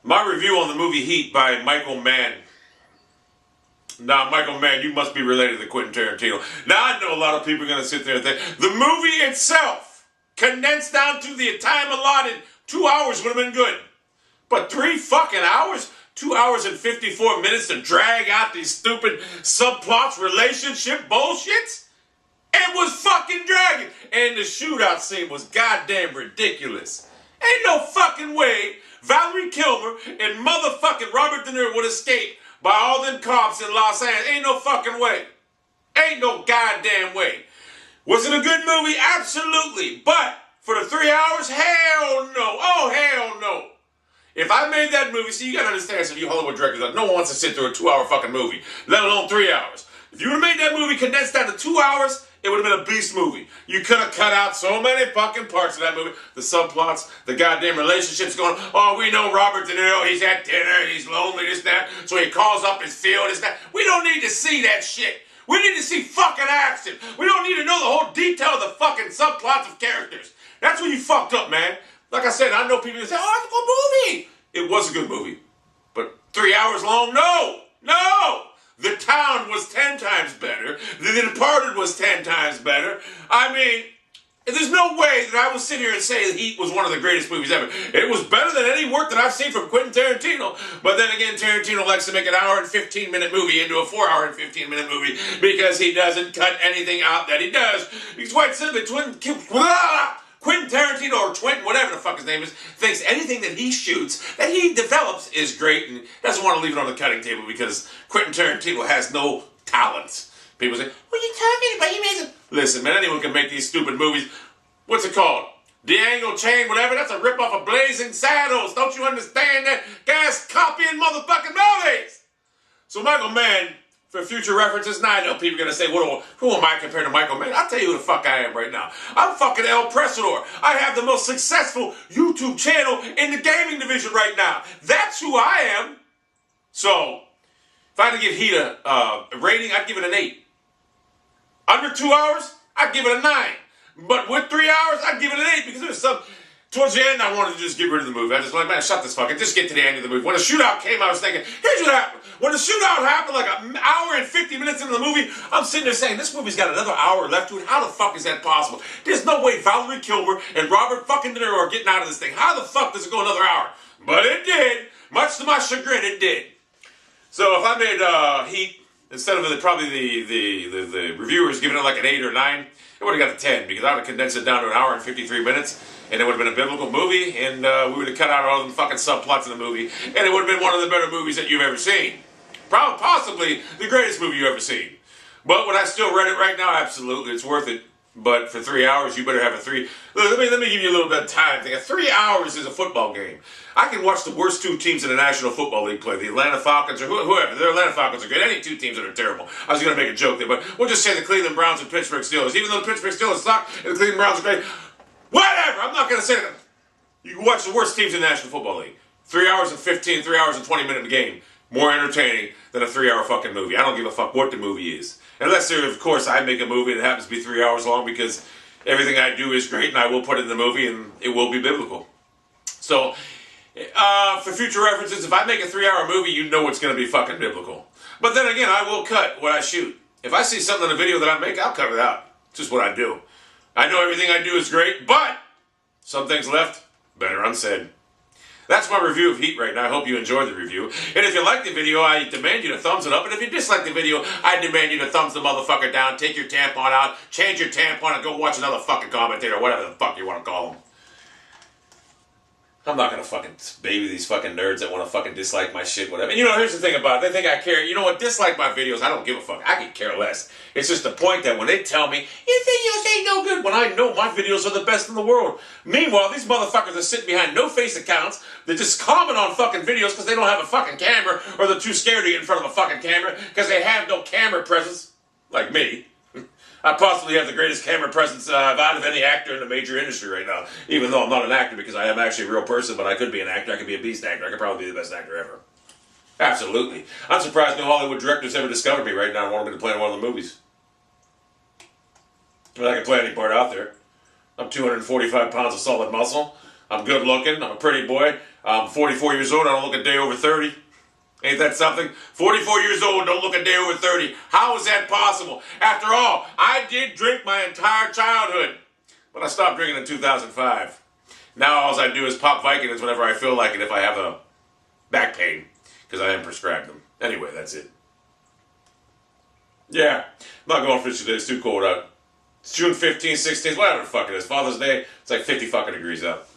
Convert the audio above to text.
My review on the movie Heat by Michael Mann. Now, Michael Mann, you must be related to Quentin Tarantino. Now, I know a lot of people are going to sit there and think, the movie itself, condensed down to the time allotted, 2 hours would have been good. But 3 fucking hours? 2 hours and 54 minutes to drag out these stupid subplots, relationship bullshits? It was fucking dragging. And the shootout scene was goddamn ridiculous. Ain't no fucking way Valerie Kilmer and motherfucking Robert De Niro would escape by all them cops in Los Angeles. Ain't no fucking way. Ain't no goddamn way. Was it a good movie? Absolutely. But for the 3 hours? Hell no. Oh, hell no. If I made that movie, see, you gotta understand, some of you Hollywood directors, like, no one wants to sit through a 2 hour fucking movie, let alone 3 hours. If you would have made that movie condensed down to 2 hours, it would have been a beast movie. You could have cut out so many fucking parts of that movie. The subplots, the goddamn relationships going, oh, we know Robert De Niro, he's at dinner, he's lonely, this, that, so he calls up his field, this, that. We don't need to see that shit. We need to see fucking action. We don't need to know the whole detail of the fucking subplots of characters. That's when you fucked up, man. Like I said, I know people that say, oh, it's a good movie. It was a good movie. But 3 hours long? No. No. The Town was 10 times better. The Departed was 10 times better. I mean, there's no way that I will sit here and say that Heat was one of the greatest movies ever. It was better than any work that I've seen from Quentin Tarantino. But then again, Tarantino likes to make an hour and 15-minute movie into a 4 hour and 15-minute movie because he doesn't cut anything out that he does. He's quite simply Quentin Tarantino or Twinton, whatever the fuck his name is, thinks anything that he shoots, that he develops, is great and doesn't want to leave it on the cutting table because Quentin Tarantino has no talent. People say, what are you talking about? He makes it. Listen, man, anyone can make these stupid movies. What's it called? Django Chain, whatever. That's a ripoff of Blazing Saddles. Don't you understand that? Guys copying motherfucking movies. So Michael Mann, for future references, now I know people are going to say, who am I compared to Michael Mann? I'll tell you who the fuck I am right now. I'm fucking El Presador. I have the most successful YouTube channel in the gaming division right now. That's who I am. So, if I had to give Heat a rating, I'd give it an 8. Under 2 hours, I'd give it a 9. But with 3 hours, I'd give it an 8 because there's some... Towards the end, I wanted to just get rid of the movie. I just like, man, shut this fucking, just get to the end of the movie. When the shootout came, I was thinking, here's what happened. When the shootout happened, like an hour and 50 minutes into the movie, I'm sitting there saying, this movie's got another hour left to it. How the fuck is that possible? There's no way Valerie Kilmer and Robert fucking De Niro are getting out of this thing. How the fuck does it go another hour? But it did. Much to my chagrin, it did. So if I made Heat, instead of probably the reviewers giving it like an 8 or 9, it would have got a 10 because I would have condensed it down to an hour and 53 minutes. And it would have been a biblical movie, and we would have cut out all the fucking subplots of the movie, and it would have been one of the better movies that you've ever seen. Probably, possibly the greatest movie you've ever seen. But would I still rent it right now? Absolutely, it's worth it. But for 3 hours, you better have a 3... Let me give you a little bit of time. 3 hours is a football game. I can watch the worst 2 teams in the National Football League play, the Atlanta Falcons or whoever. The Atlanta Falcons are good. Any 2 teams that are terrible. I was going to make a joke there, but we'll just say the Cleveland Browns and Pittsburgh Steelers. Even though the Pittsburgh Steelers suck and the Cleveland Browns are great... Whatever, I'm not going to say that. You can watch the worst teams in the National Football League. 3 hours and 15, 3 hours and 20 minute game. More entertaining than a 3 hour fucking movie. I don't give a fuck what the movie is. Unless, of course, I make a movie that happens to be 3 hours long because everything I do is great and I will put it in the movie and it will be biblical. So, for future references, if I make a 3 hour movie, you know it's going to be fucking biblical. But then again, I will cut what I shoot. If I see something in a video that I make, I'll cut it out. It's just what I do. I know everything I do is great, but some things left, better unsaid. That's my review of Heat right now. I hope you enjoyed the review. And if you like the video, I demand you to thumbs it up. And if you dislike the video, I demand you to thumbs the motherfucker down, take your tampon out, change your tampon, and go watch another fucking commentator, whatever the fuck you want to call them. I'm not going to fucking baby these fucking nerds that want to fucking dislike my shit, whatever. And you know, here's the thing about it. They think I care. You know what? Dislike my videos. I don't give a fuck. I could care less. It's just the point that when they tell me, your videos ain't no good, when I know my videos are the best in the world. Meanwhile, these motherfuckers are sitting behind no-face accounts. They just comment on fucking videos because they don't have a fucking camera or they're too scared to get in front of a fucking camera because they have no camera presence. Like me. I possibly have the greatest camera presence out of any actor in the major industry right now. Even though I'm not an actor because I am actually a real person, but I could be an actor. I could be a beast actor. I could probably be the best actor ever. Absolutely. I'm surprised no Hollywood directors ever discovered me right now and wanted me to play in one of the movies. But I can play any part out there. I'm 245 pounds of solid muscle. I'm good looking. I'm a pretty boy. I'm 44 years old. I don't look a day over 30. Ain't that something? 44 years old, don't look a day over 30. How is that possible? After all, I did drink my entire childhood. But I stopped drinking in 2005. Now all I do is pop Vicodins whenever I feel like it if I have a back pain. Because I am prescribed them. Anyway, that's it. Yeah, I'm not going for today. It's too cold out. It's June 15th, 16th, whatever the fuck it is. Father's Day, it's like 50 fucking degrees out.